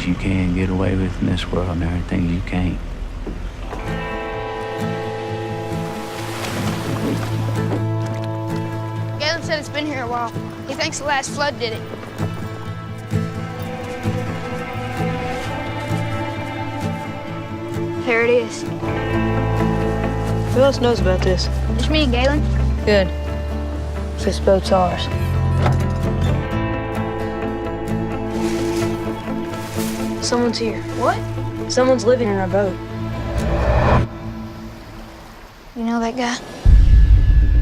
you can get away with in this world and there are things you can't. Galen said it's been here a while. He thinks the last flood did it. There it is. Who else knows about this? Just me and Galen. Good. This boat's ours. Someone's here. What? Someone's living in our boat. You know that guy?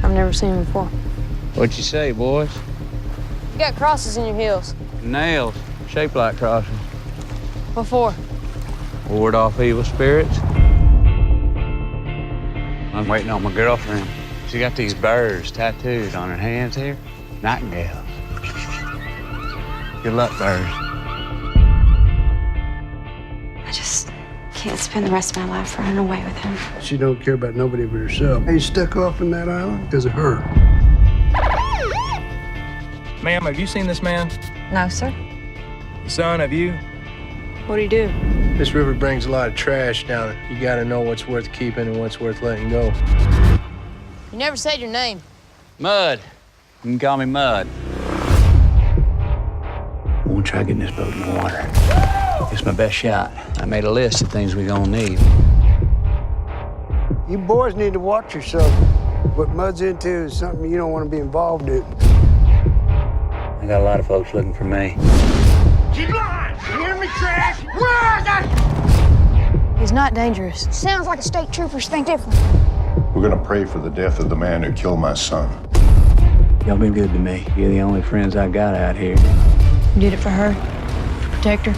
I've never seen him before. What'd you say, boys? You got crosses in your heels. Nails, shaped like crosses. What for? Ward off evil spirits. I'm waiting on my girlfriend. She got these birds tattooed on her hands here. Nightingales. Good luck, birds. I just can't spend the rest of my life running away with him. She don't care about nobody but herself. He's stuck off in that island because of her. Ma'am, have you seen this man? No, sir. Son, have you? What'd he do? This river brings a lot of trash down it. You gotta know what's worth keeping and what's worth letting go. You never said your name. Mud. You can call me Mud. I want to try getting this boat in the water. It's my best shot. I made a list of things we're gonna need. You boys need to watch yourself. What Mud's into is something you don't want to be involved in. I got a lot of folks looking for me. Keep lying! You hear me, trash? Where is it? He's not dangerous. Sounds like a state troopers think different. We're gonna pray for the death of the man who killed my son. Y'all been good to me. You're the only friends I got out here. You did it for her? To protect her?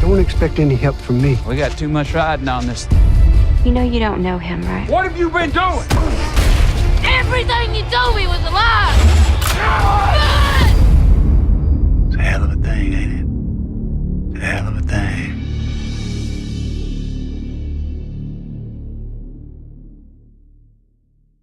Don't expect any help from me. We got too much riding on this. You know you don't know him, right? What have you been doing? Everything you told me was a lie!